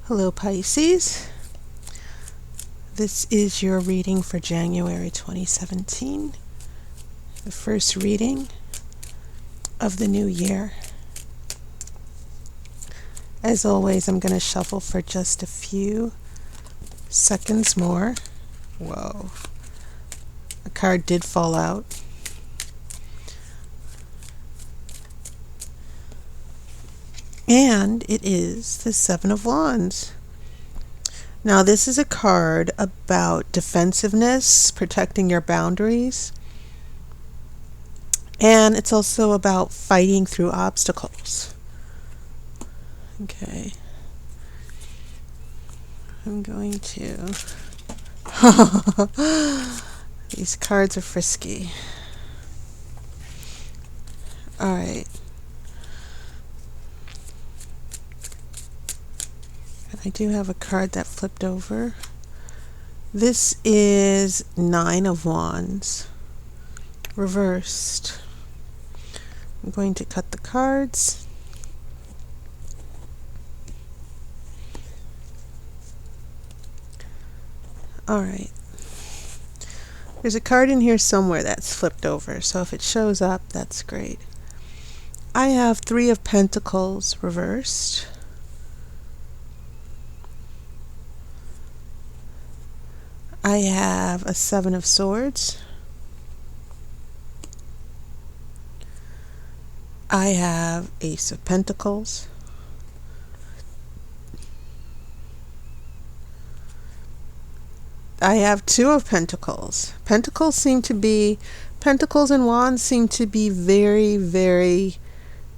Hello Pisces, this is your reading for January 2017, the first reading of the new year. As always, I'm going to shuffle for just a few seconds more. Whoa, a card did fall out. And it is the Seven of Wands. Now, this is a card about defensiveness, protecting your boundaries. And it's also about fighting through obstacles. Okay. I'm going to... These cards are frisky. Alright. I do have a card that flipped over. This is Nine of Wands, reversed. I'm going to cut the cards. Alright. There's a card in here somewhere that's flipped over, so if it shows up, that's great. I have Three of Pentacles reversed. I have a Seven of Swords. I have Ace of Pentacles. I have Two of Pentacles. Pentacles and Wands seem to be very, very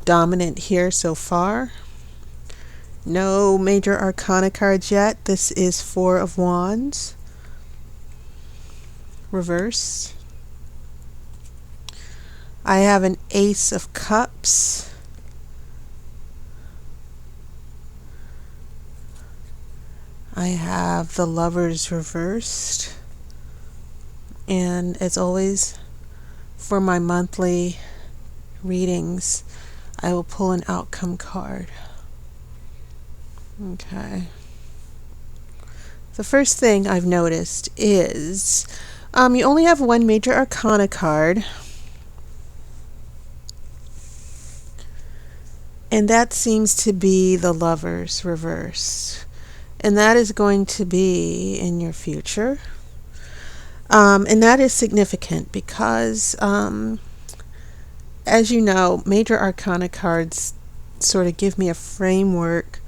dominant here so far. No major arcana cards yet. This is Four of Wands. Reverse. I have an Ace of Cups. I have the Lovers reversed. And as always, for my monthly readings, I will pull an outcome card. Okay. The first thing I've noticed is you only have one major arcana card, and that seems to be the Lovers reversed, and that is going to be in your future, and that is significant because as you know, major arcana cards sort of give me a framework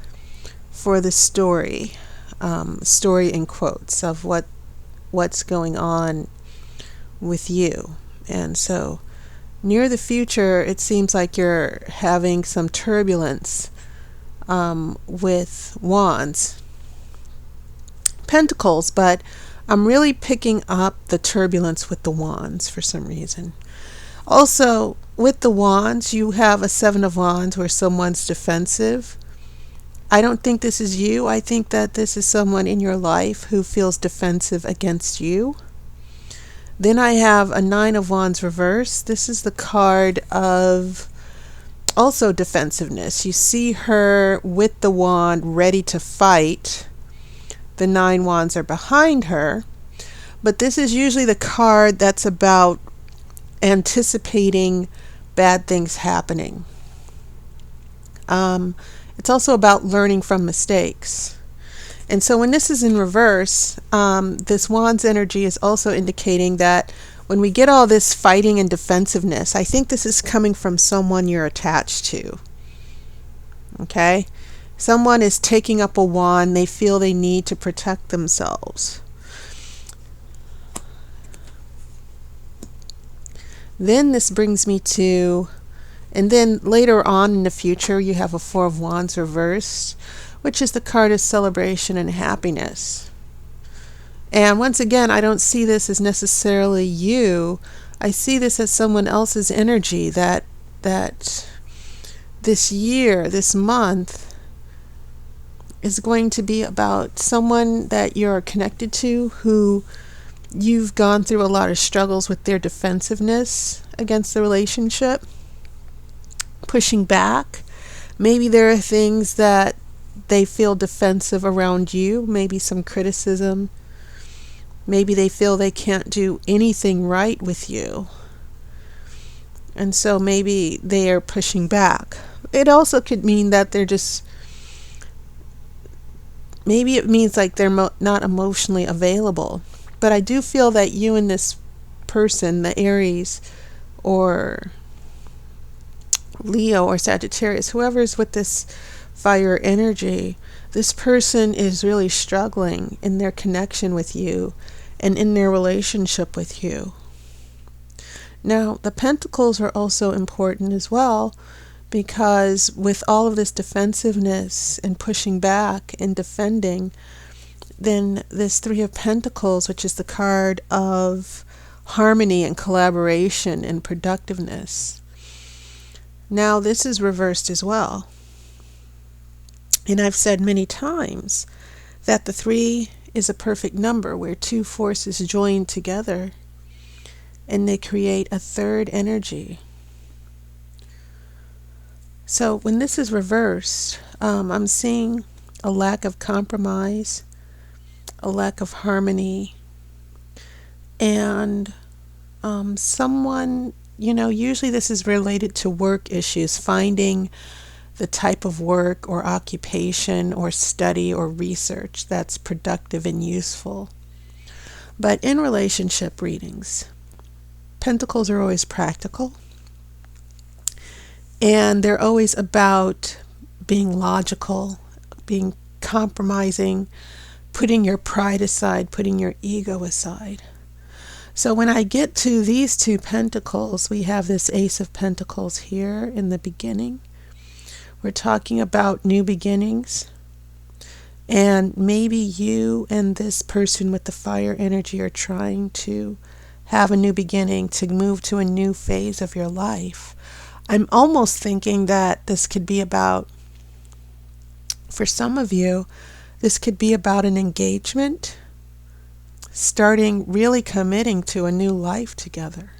for the story in quotes of what's going on with you. And so near the future, it seems like you're having some turbulence with Wands, Pentacles, but I'm really picking up the turbulence with the Wands for some reason. Also, with the Wands, you have a Seven of Wands where someone's defensive. I don't think this is you. I think that this is someone in your life who feels defensive against you. Then I have a Nine of Wands reverse. This is the card of also defensiveness. You see her with the wand ready to fight. The Nine Wands are behind her. But this is usually the card that's about anticipating bad things happening. It's also about learning from mistakes. And so when this is in reverse, this Wands energy is also indicating that when we get all this fighting and defensiveness, I think this is coming from someone you're attached to. Okay? Someone is taking up a wand. They feel they need to protect themselves. Then this brings me to... And then later on in the future, you have a Four of Wands reversed, which is the card of celebration and happiness. And once again, I don't see this as necessarily you. I see this as someone else's energy that this year, this month, is going to be about someone that you're connected to who you've gone through a lot of struggles with their defensiveness against the relationship. Pushing back. Maybe there are things that they feel defensive around you, maybe some criticism. Maybe they feel they can't do anything right with you. And so maybe they are pushing back. It also could mean that they're just, maybe it means like they're not emotionally available. But I do feel that you and this person, the Aries or Leo or Sagittarius, whoever's with this fire energy, this person is really struggling in their connection with you and in their relationship with you. Now, the pentacles are also important as well, because with all of this defensiveness and pushing back and defending, then this Three of Pentacles, which is the card of harmony and collaboration and productiveness, now this is reversed as well. And I've said many times that the 3 is a perfect number where two forces join together and they create a third energy. So when this is reversed, I'm seeing a lack of compromise, a lack of harmony, and someone, usually this is related to work issues, finding the type of work or occupation or study or research that's productive and useful. But in relationship readings, pentacles are always practical, and they're always about being logical, being compromising, putting your pride aside, putting your ego aside. So when I get to these two pentacles, we have this Ace of Pentacles here in the beginning. We're talking about new beginnings. And maybe you and this person with the fire energy are trying to have a new beginning, to move to a new phase of your life. I'm almost thinking that this could be about, for some of you, this could be about an engagement, starting really committing to a new life together.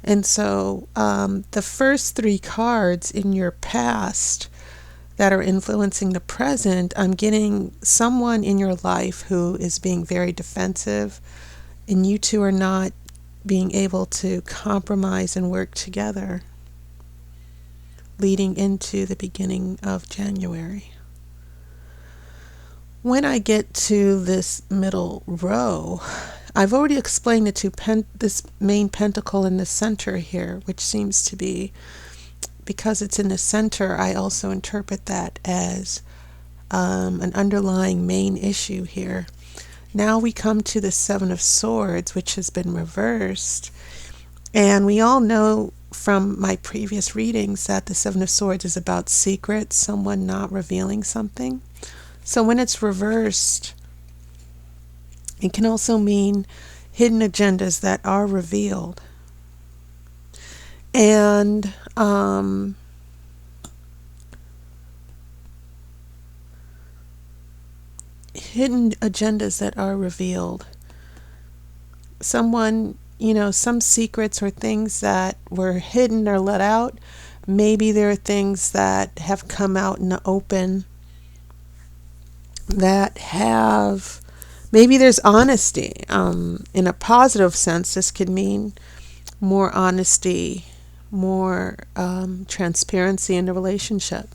And so the first 3 cards in your past that are influencing the present, I'm getting someone in your life who is being very defensive, and you two are not being able to compromise and work together, leading into the beginning of January. When I get to this middle row, I've already explained this main pentacle in the center here, which seems to be, because it's in the center, I also interpret that as an underlying main issue here. Now we come to the 7 of Swords, which has been reversed. And we all know from my previous readings that the 7 of Swords is about secrets, someone not revealing something. So when it's reversed, it can also mean hidden agendas that are revealed. And hidden agendas that are revealed. Someone, some secrets or things that were hidden or let out. Maybe there are things that have come out in the open that have, maybe there's honesty. In a positive sense, this could mean more honesty, more transparency in the relationship.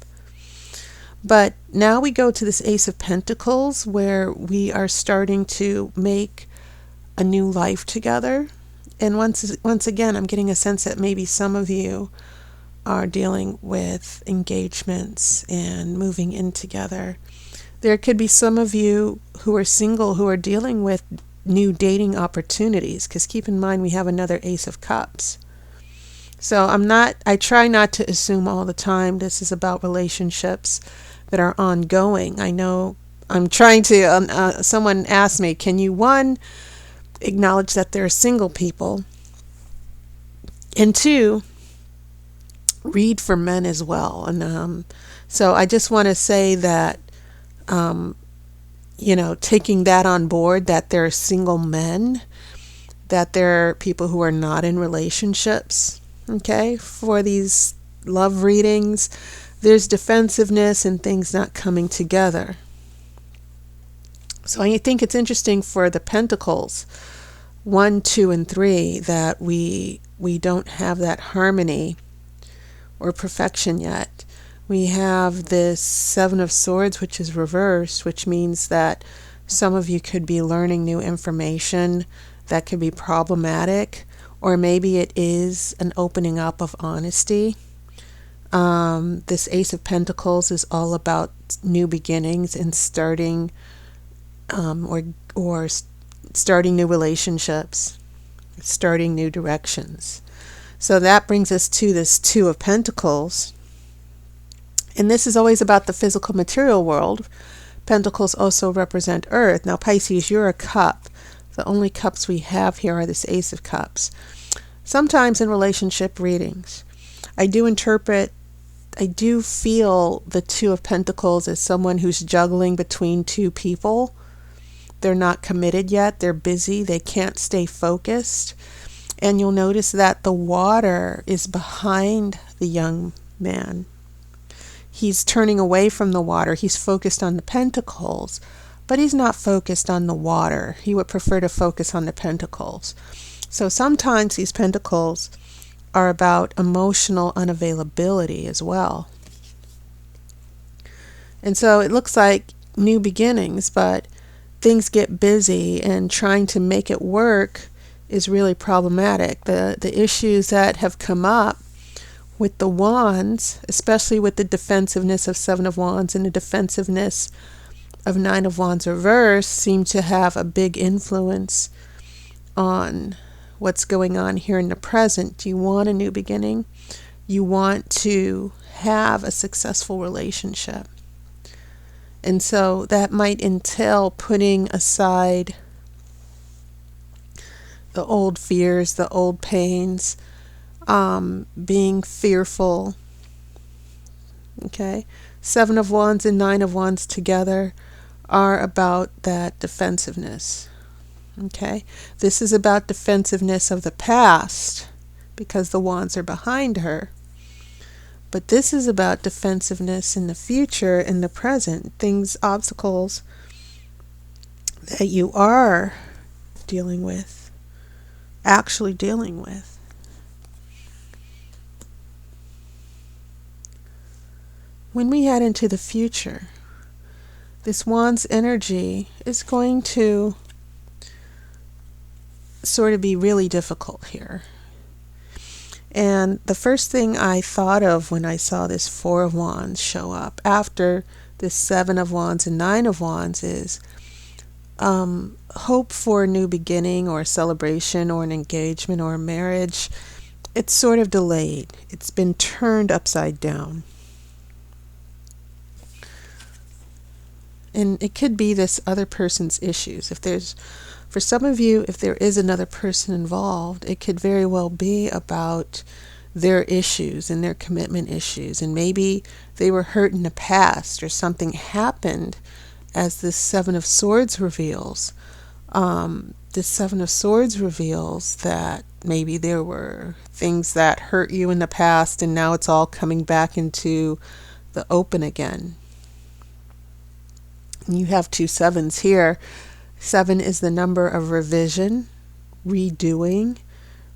But now we go to this Ace of Pentacles, where we are starting to make a new life together. And once again, I'm getting a sense that maybe some of you are dealing with engagements and moving in together. There could be some of you who are single who are dealing with new dating opportunities, because keep in mind we have another Ace of Cups. So I try not to assume all the time this is about relationships that are ongoing. I know I'm trying to, someone asked me, can you, 1, acknowledge that there are single people, and 2, read for men as well. And so I just want to say that, taking that on board, that there are single men, that there are people who are not in relationships, okay, for these love readings. there's defensiveness and things not coming together. So I think it's interesting for the Pentacles 1, 2, and 3 that we don't have that harmony or perfection yet. We have this 7 of Swords, which is reversed, which means that some of you could be learning new information that could be problematic, or maybe it is an opening up of honesty. This Ace of Pentacles is all about new beginnings and starting or starting new relationships, starting new directions. So that brings us to this 2 of Pentacles. And this is always about the physical material world. Pentacles also represent Earth. Now, Pisces, you're a cup. The only cups we have here are this Ace of Cups. Sometimes in relationship readings, I do feel the 2 of Pentacles as someone who's juggling between 2 people. They're not committed yet. They're busy. They can't stay focused. And you'll notice that the water is behind the young man. He's turning away from the water. He's focused on the Pentacles, but he's not focused on the water. He would prefer to focus on the Pentacles. So sometimes these Pentacles are about emotional unavailability as well. And so it looks like new beginnings, but things get busy, and trying to make it work is really problematic. The issues that have come up with the Wands, especially with the defensiveness of 7 of Wands and the defensiveness of 9 of Wands reverse, seem to have a big influence on what's going on here in the present. Do you want a new beginning? You want to have a successful relationship. And so that might entail putting aside the old fears, the old pains, being fearful. Okay? 7 of Wands and 9 of Wands together are about that defensiveness. Okay? This is about defensiveness of the past because the Wands are behind her. But this is about defensiveness in the future, in the present, things, obstacles that you are dealing with, actually dealing with. When we head into the future, this Wands energy is going to sort of be really difficult here. And the first thing I thought of when I saw this 4 of Wands show up after this 7 of Wands and 9 of Wands is hope for a new beginning or a celebration or an engagement or a marriage. It's sort of delayed. It's been turned upside down. And it could be this other person's issues. For some of you, if there is another person involved, it could very well be about their issues and their commitment issues. And maybe they were hurt in the past or something happened, as this 7 of Swords reveals. This 7 of Swords reveals that maybe there were things that hurt you in the past and now it's all coming back into the open again. And you have 2 sevens here. 7 is the number of revision, redoing,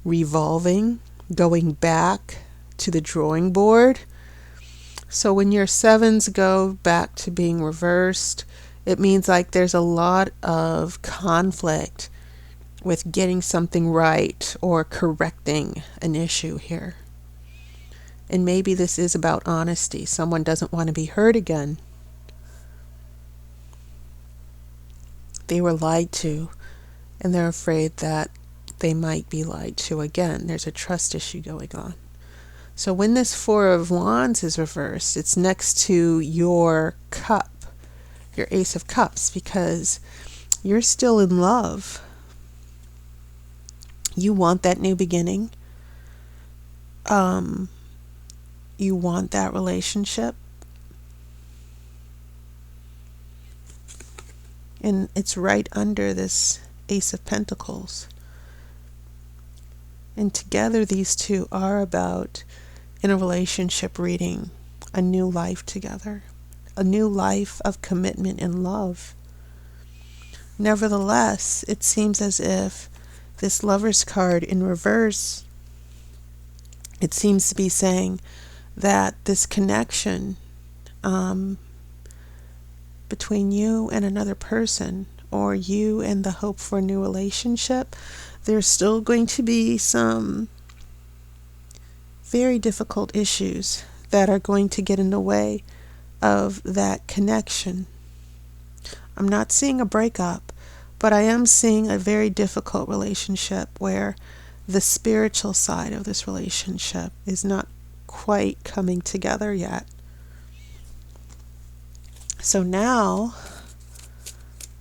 revolving, going back to the drawing board. So when your 7s go back to being reversed, it means like there's a lot of conflict with getting something right or correcting an issue here. And maybe this is about honesty. Someone doesn't want to be hurt again. They were lied to, and they're afraid that they might be lied to again. There's a trust issue going on. So when this 4 of Wands is reversed, it's next to your cup, your Ace of Cups, because you're still in love. You want that new beginning. You want that relationship. And it's right under this Ace of Pentacles. And together these two are about, in a relationship reading, a new life together, a new life of commitment and love. Nevertheless, it seems as if this Lover's card in reverse, it seems to be saying that this connection between you and another person, or you and the hope for a new relationship, there's still going to be some very difficult issues that are going to get in the way of that connection. I'm not seeing a breakup, but I am seeing a very difficult relationship where the spiritual side of this relationship is not quite coming together yet. So now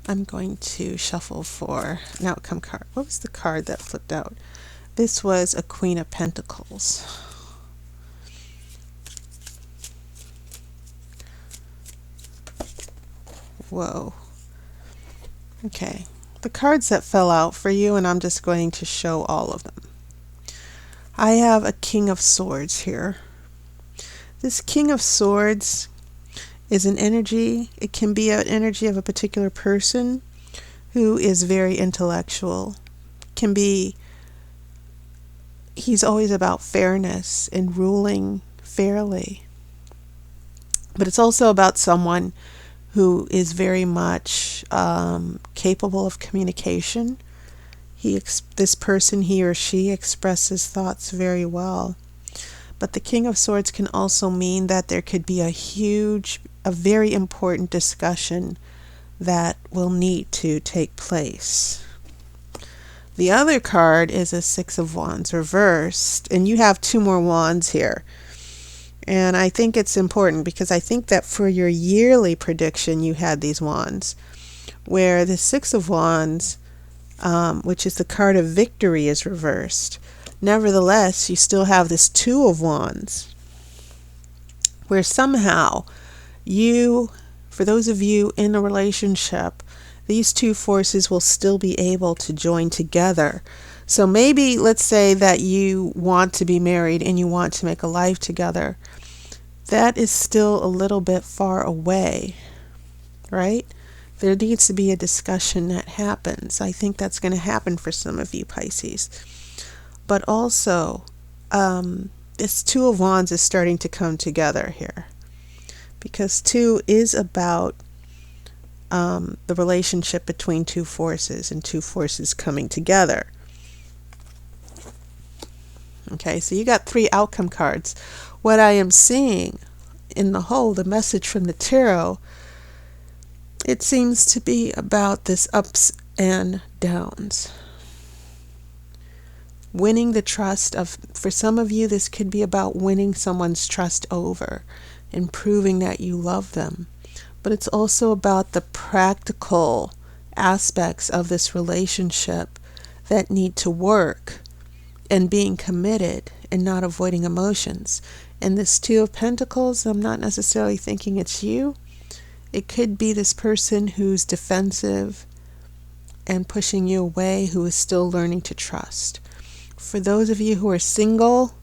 I'm going to shuffle for an outcome card. What was the card that flipped out? This was a Queen of Pentacles. Whoa. Okay. The cards that fell out for you, and I'm just going to show all of them. I have a King of Swords here. This King of Swords is an energy. It can be an energy of a particular person who is very intellectual. He's always about fairness and ruling fairly. But it's also about someone who is very much capable of communication. This person, he or she, expresses thoughts very well. But the King of Swords can also mean that there could be a very important discussion that will need to take place. The other card is a Six of Wands reversed, and you have two more wands here. And I think it's important because I think that for your yearly prediction you had these wands, where the Six of Wands, which is the card of victory, is reversed. Nevertheless, you still have this Two of Wands, where somehow for those of you in a relationship, these two forces will still be able to join together. So maybe, let's say that you want to be married and you want to make a life together. That is still a little bit far away, right? There needs to be a discussion that happens. I think that's going to happen for some of you, Pisces. But also, this Two of Wands is starting to come together here. Because two is about the relationship between two forces and two forces coming together. Okay, so you got 3 outcome cards. What I am seeing in the whole, the message from the tarot, it seems to be about this ups and downs. Winning the trust of, for some of you, this could be about winning someone's trust over and proving that you love them. But it's also about the practical aspects of this relationship that need to work, and being committed and not avoiding emotions. And this Two of Pentacles, I'm not necessarily thinking it's you. It could be this person who's defensive and pushing you away, who is still learning to trust. For those of you who are single,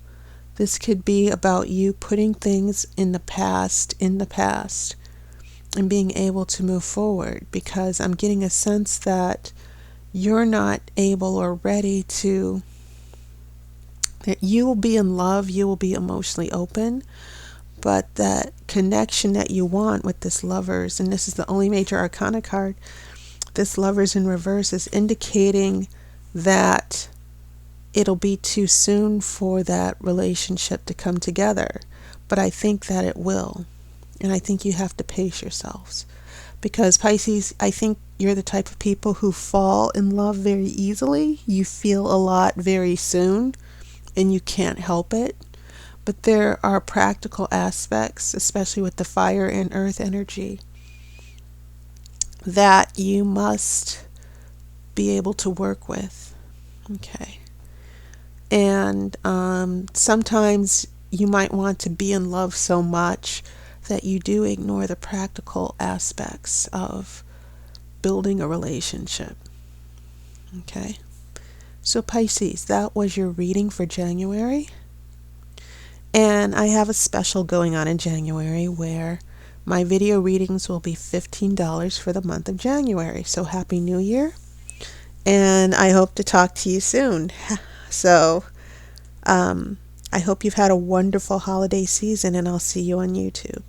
this could be about you putting things in the past and being able to move forward, because I'm getting a sense that you're not able or ready to, that you will be in love, you will be emotionally open, but that connection that you want with this Lovers, and this is the only major arcana card, this Lovers in reverse is indicating that it'll be too soon for that relationship to come together. But I think that it will. And I think you have to pace yourselves. Because Pisces, I think you're the type of people who fall in love very easily. You feel a lot very soon, and you can't help it. But there are practical aspects, especially with the fire and earth energy, that you must be able to work with. Okay. And sometimes you might want to be in love so much that you do ignore the practical aspects of building a relationship. Okay. So Pisces, that was your reading for January. And I have a special going on in January where my video readings will be $15 for the month of January. So Happy New Year. And I hope to talk to you soon. So I hope you've had a wonderful holiday season, and I'll see you on YouTube.